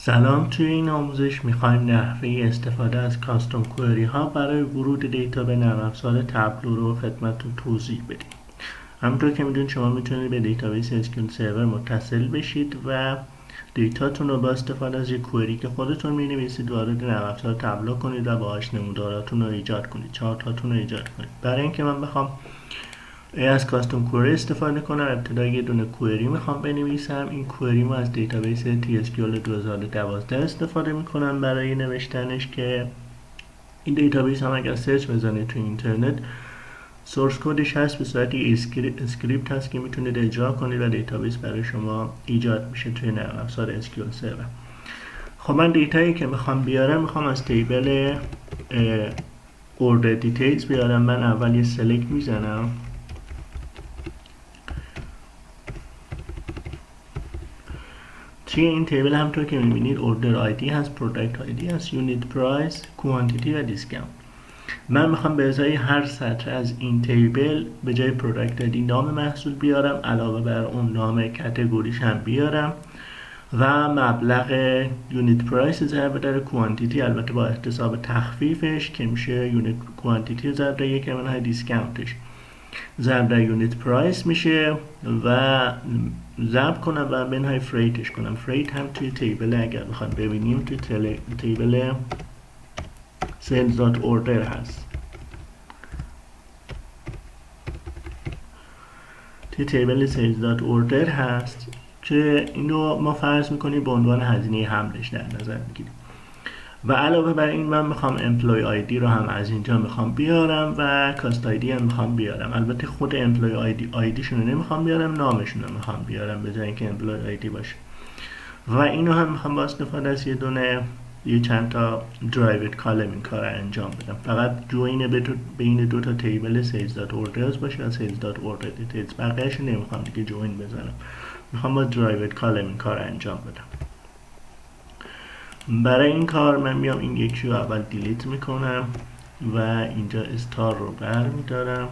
سلام. توی این آموزش میخوایم نحوه استفاده از کاستوم کوئری ها برای ورود دیتا به نرم افزار تابلو رو خدمتتون توضیح بدیم. همونطور که میدونید شما میتونید به دیتابیس اسکیول سرور متصل بشید و دیتاتون رو با استفاده از یک کوئری که خودتون مینویسید وارد نرم افزار تابلو کنید و باهاش نموداراتون رو ایجاد کنید، چارتاتون رو ایجاد کنید. برای اینکه من بخوام از کاستوم کوئری استفاده کنم، ابتدا یه دونه کوئری میخوام بنویسم. این کوئری رو از دیتابیس TSQL 2012 استفاده میکنم برای نوشتنش، که این دیتابیس هم اگر سرچ بزنید تو اینترنت سورس کدش هست، به صورت اسکریپت هست که میتونید اجرا کنید و دیتابیس برای شما ایجاد میشه توی نرم افزار SQL سرور. خب من دیتایی که میخوام بیارم، میخوام از تیبل اوردر دیتیلز بیارم. من اول یه سلکت میزنم، توی این تیبل همطور که میبینید اوردر آیدی هست، پروداکت آیدی هست، یونیت پرایس، کوانتیتی و دیسکاونت. من میخوام به ازای هر سطر از این تیبل به جای پروداکت آیدی نام محصول بیارم، علاوه بر اون نام کاتگوریش هم بیارم و مبلغ یونیت پرایس ضرب در کوانتیتی، البته با احتساب تخفیفش که میشه یونیت کوانتیتی ضرب در یک منهای دیسکاونتش ضرب در یونیت پرایس میشه و ضرب کنم و منهای فریتش کنم. فریت هم توی تیبل اگر بخواد ببینیم توی تیبل sales.order هست. توی تیبل sales.order هست که اینو ما فرض میکنیم به عنوان هزینه حملش در نظر میگیریم. و علاوه بر این من میخوام امپلوی آیدی رو هم از اینجا میخوام بیارم و کاست آیدی هم میخوام بیارم. البته خود امپلوی آیدیشون رو نمیخوام بیارم، نامشون رو میخوام بیارم به جای اینکه امپلوی آیدی باشه. و اینو هم میخوام با استفاده از یه چند تا درایوت کالم این کار رو انجام بدم. فقط جوین بین دو تا تیبل sales.orders باشه و sales.order details، بقیه‌اش نمیخوام دیگه جوین بزنم، میخوام با درایوت کالم این کار رو انجام بدم. برای این کار من میام این یکی رو اول دیلیت میکنم و اینجا استار رو برمیدارم،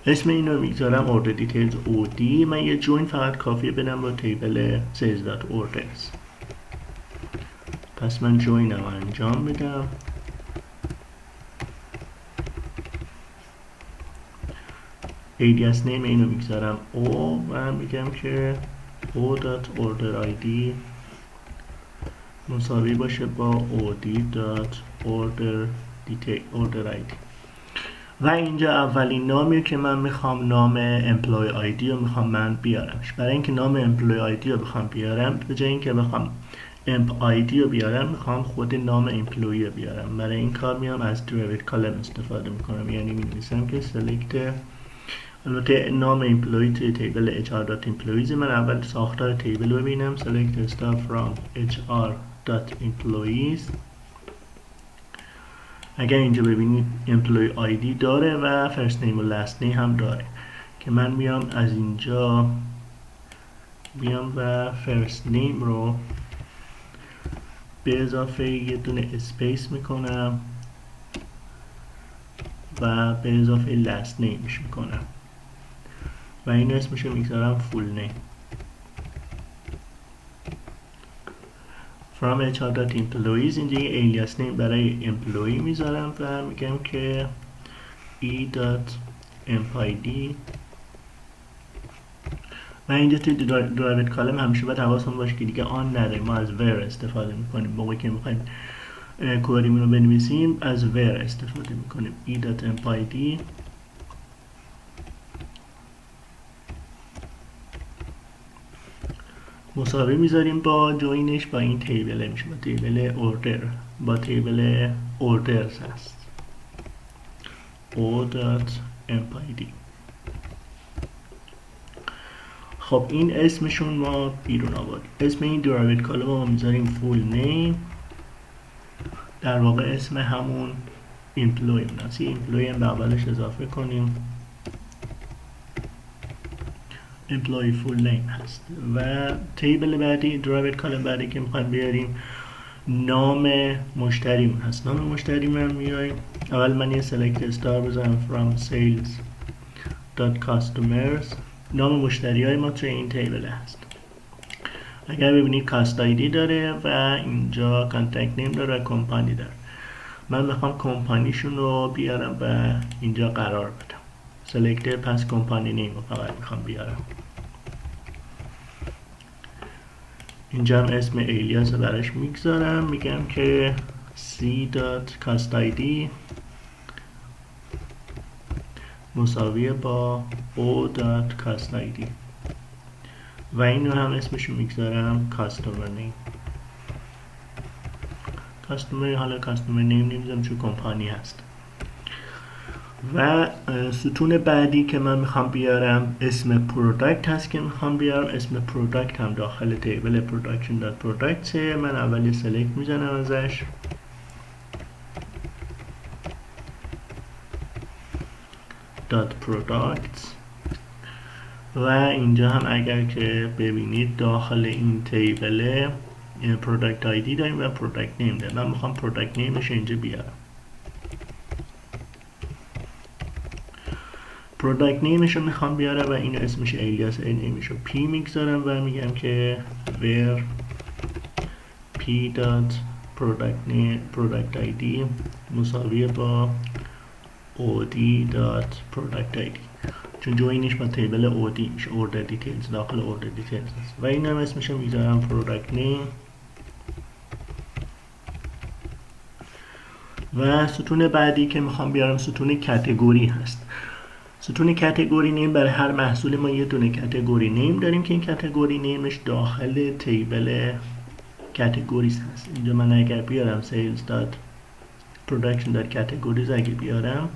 اسم این رو میگذارم order details OD. من یه جوین فقط کافیه بدم با تیبل sales.orders. پس من جوین رو انجام بدم. alias name این رو میگذارم O و میگم که O.order.id مساوی باشه با OD.order.id و اینجا اولین نامی که من میخوام نام امپلوی آیدی رو میخوام من بیارمش. برای اینکه نام امپلوی آیدی رو بخوام بیارم، به جای اینکه بخوام امپ آیدی رو بیارم، میخوام خود نام امپلوی رو بیارم. برای این کار میام از درایوت کالم استفاده میکنم، یعنی مینویسم که سلکت، البته نام امپلوی توی تیبل HR.employees. من اول ساختار تیبل رو ببینم، select staff from HR.employees. اگر اینجا ببینید امپلوی آیدی داره و فرست نیم و لاست نیم هم داره، که من میام از اینجا بیام و فرست نیم رو به اضافه یه دونه اسپیس میکنم و به اضافه لاست نیمش میکنم و این اسمش رو میگذارم فول نیم. from HR.employees اینجا یه الیاس نیم برای امپلوی میذارم و میگم که e.empid. و اینجا توی درایوت کالم همیشه باید حواسمون باشه که دیگه آن نره، ما از ور استفاده میکنیم. موقعی که میخوایم کوئریمون رو بنویسیم از ور استفاده میکنیم. e.empid مساوی میذاریم با جوینش با این تیبل، میشه با تیبل اوردر، با تیبل اوردرز هست o.empid. خب این اسمشون ما بیرون آورد. اسم این درایوت کالم ما میذاریم فول نیم، در واقع اسم همون امپلوی هست. امپلوی هم به اولش اضافه کنیم، امپلوی فول نیم هست. و تیبل بعدی، درایوت کالم بعدی که میخوایم بیاریم، نام مشتریمون هست. نام مشتریمون میایم اول من یه سلکت استار بزنم from sales.customers. نام مشتری های ما توی این تیبل هست اگر ببینید کاست آیدی داره و اینجا کانتکت نیم داره و کمپانی داره. من میخوام کمپانیشون رو بیارم و اینجا قرار بدم. سلکتر پس کمپانی نیم رو فقط میخوام بیارم. اینجا هم اسم الیاس رو براش میگذارم، میگم که c.costid مساویه با o.costid و اینو هم اسمشو میگذارم کاستومر نیم. کاستومر، حالا کاستومر نیم نمیذارم چون کمپانی هست. و ستون بعدی که من میخوام بیارم اسم پروداکت هست که میخوام بیارم. اسم پروداکت هم داخل تیبل production.product. من اول سلکت میزنم ازش .products و اینجا هم اگر که ببینید داخل این تیبل پروداکت آیدی داریم و پروداکت نیم داریم. من میخوام پروداکت نیمش اینجا بیارم. پروداکت نیمش رو میخوام بیارم و اینو اسمش الیاس نیمش رو p میگذارم و میگم که where p.product id مساویه با od.product id چون جوینش با تیبل od میشه. order details داخل order details هست و این هم اسمش رو میذارم product name. و ستون بعدی که میخوام بیارم ستون کاتگوری هست. ستون کاتگوری نیم برای هر محصول ما یه دونه کاتگوری نیم داریم که این کاتگوری نیمش داخل تیبل کاتگوریز هست. اینجا من اگر بیارم sales.production.categories اگه بیارم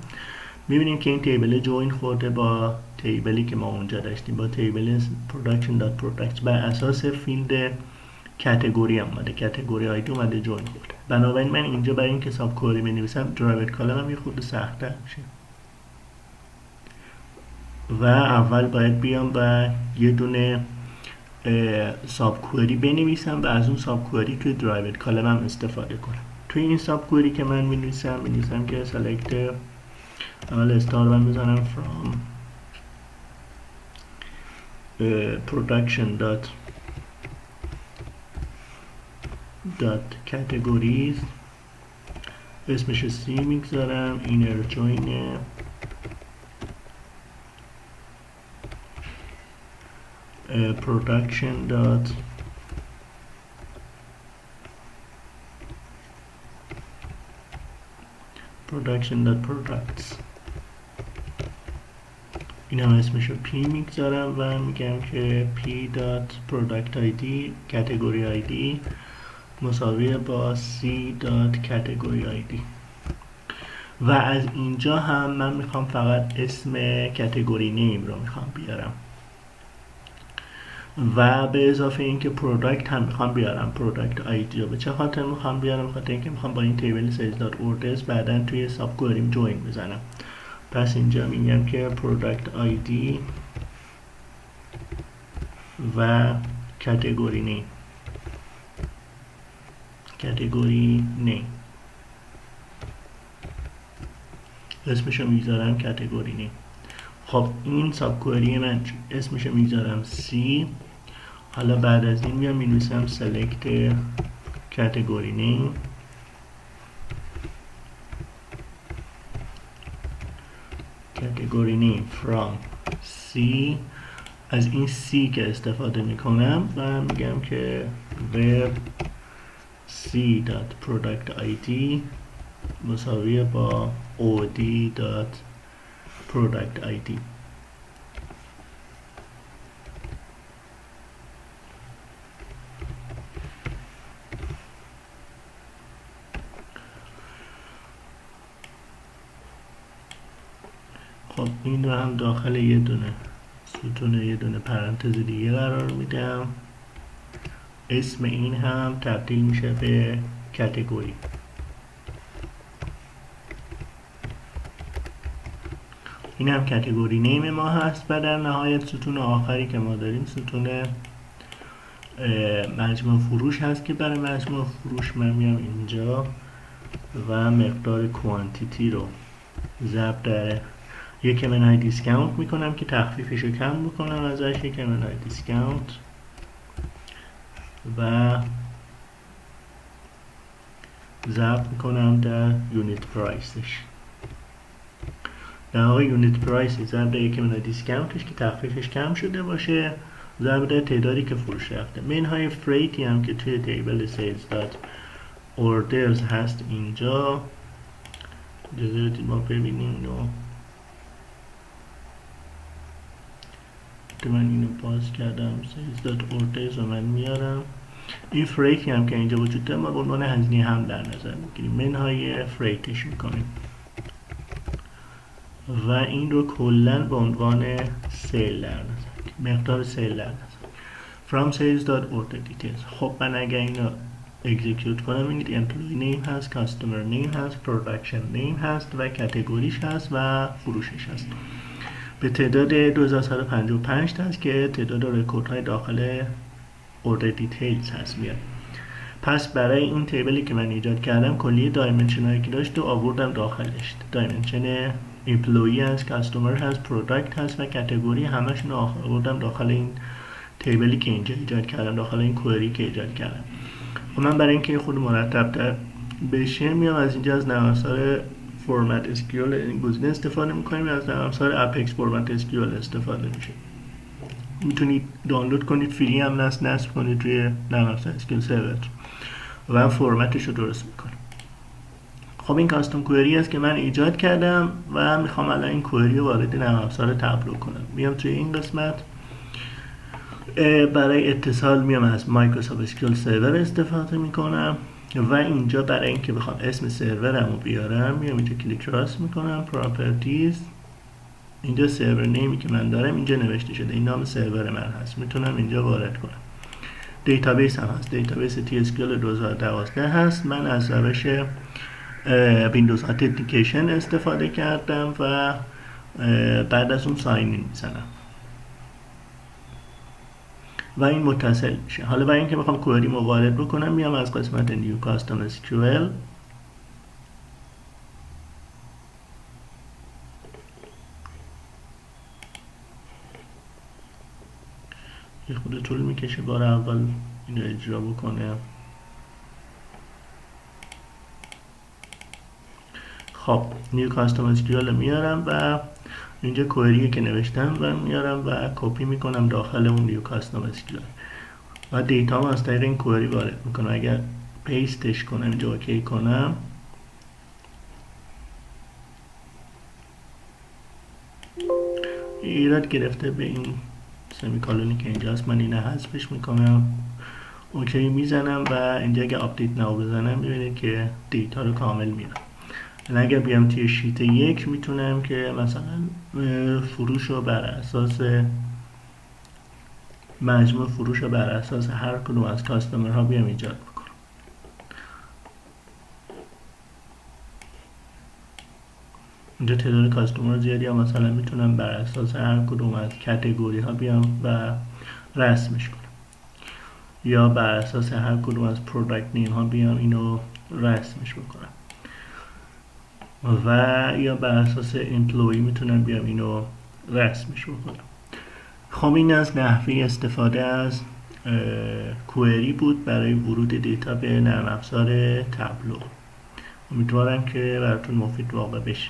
میبینیم که این تیبل جوین خورده با تیبلی که ما اونجا داشتیم، با تیبل production.products بر اساس فیلد کاتگوری هم اومده، کاتگوری آیدی اومده جوین خورده. بنابراین من اینجا برای اینکه ساب کوری بنویسم درایور کالم هم یه خورده سخت‌تر میشه و اول باید بیام و یه دونه ساب کوری بنویسم و از اون ساب کوری توی درایور کالم هم استفاده کنم. توی این ساب کوری که من می‌نویسم که سلکت اول استار من بزنم from production.categories اسمش C میگذارم. inner join production.products این هم اسمش رو P میگذارم و میگم که P.productID category ID مساویه با C.category ID و از اینجا هم من میخوام فقط اسم کاتگوری نیم رو میخوام بیارم و به اضافه اینکه پروداکت هم میخوام بیارم. پروداکت آیدی رو به چه خاطر میخوام بیارم؟ خاطر اینکه میخوام با این تیبل sales.orders بعداً توی ساب کوئریم جوین بزنم. پس اینجا میگم که پروداکت آیدی و کاتگوری نیم اسمشو میذارم کاتگوری نیم. خب این ساب کوئری من اسمشو میذارم C. حالا بعد از این میام مینویسم select category name from C. از این C که استفاده میکنم و میگم که where C.productID مساویه با od.productID. خب این رو هم داخل یه دونه پرانتز دیگه قرار میدم. اسم این هم تبدیل میشه به کاتگوری. این هم کاتگوری نیم ما هست و در نهایت ستون آخری که ما داریم ستون مجموع فروش هست که برای مجموع فروش من میام اینجا و مقدار کوانتیتی رو ضرب در یک منهای دیسکاونت میکنم که تخفیفش رو کم بکنم ازش. یک منهای دیسکاونت و ضرب میکنم در یونیت پرایسش. در واقع یونیت پرایس ضرب در یک من دیسکاونتش که تخفیفش کم شده باشه ضرب در تعدادی که فروش رفته. منهای فریتی هم که توی تیبل سیلز دات اوردرز هست اینجا، اجازه بدید ما ببینیم اینو. من اینو باز کردم سیلز دات اوردرز و من میارم. این فریتی هم که اینجا وجود داره ما به عنوان هزینه هم در نظر میگیریم، منهای فریتش میکنیم و این رو کلا به عنوان سیل در نظر، مقدار سیل در نظر. from sales.order details. خب من اگر اینو اکزیکیوت کنم اینید employee name هست، customer name هست، production name هست و کاتگوریش هست و فروشش هست. به تعداد 2155 هست که تعداد رکورد های داخل order details هست میاد. پس برای این تیبلی که من ایجاد کردم کلیه دایمنشن هایی که داشت و آوردم داخلش. دایمنشن employee هست، customer هست، product هست و کاتگوری همشون رو آوردم داخل این تیبلی که اینجا ایجاد کردم، داخل این کوئری که ایجاد کردم. و من برای اینکه خود مرتب تر بشه میام از اینجا از نرم افزار فرمت اسکیول این گزینه استفاده میکنیم، از نرم افزار اپکس فرمت اسکیول استفاده میشه. میتونید دانلود کنید، فری هم نصب کنید روی نرم افزار اسکیول سرور و فرمتش رو درست میکنه. خب این کاستوم کوئری است که من ایجاد کردم و میخوام الان این کوئری رو وارد نرم افزار تابلو کنم. میام توی این قسمت برای اتصال میام از مایکروسافت اسکیول سرور استفاده میکنم و اینجا برای اینکه بخوام اسم سرورم رو بیارم میام اینجا کلیک راست میکنم، پراپرتیز، اینجا سرور نیمی که من دارم اینجا نوشته شده، این نام سرور من هست، میتونم اینجا وارد کنم. دیتابیس هم هست، دیتابیس TSQL 2012 هست. من از روش ویندوز اتنتیکیشن استفاده کردم و بعد از اون ساین این میزنم و این متصل میشه. حالا برای اینکه بخوام کوئری رو وارد بکنم میام از قسمت نیو کاستوم SQL یه خود طول میکشه بار اول اینو اجرا بکنه. خب نیو کاستوم SQL میارم و اینجا کوئری که نوشتم و میارم و کپی میکنم داخل اون نیو کاستوم SQL و دیتا رو از طریق این کوئری وارد میکنم. اگر پیستش کنم اینجا اوکی کنم ایراد گرفته به این سمیکالونی که اینجاست، من اینو حذفش میکنم، اوکی میزنم و اینجا اگه آپدیت ناو بزنم میبینید که دیتا رو کامل میارم. اگر بیام توی شیت 1 میتونم که مثلا فروش رو بر اساس مجموع فروش رو بر اساس هر کدوم از کاستمرها بیام ایجاد بکنم. اینجا تعداد کاستمر زیادی ها مثلا میتونم بر اساس هر کدوم از کاتگوری ها بیام و رسمش کنم، یا بر اساس هر کدوم از پروداکت نیم ها بیام اینو رسمش بکنم و یا بر اساس امپلوی میتونم بیام اینو رسمش بکنم. خب این از نحوه استفاده از کوئری بود برای ورود دیتا به نرم افزار تابلو. امیدوارم که براتون مفید واقع بشه.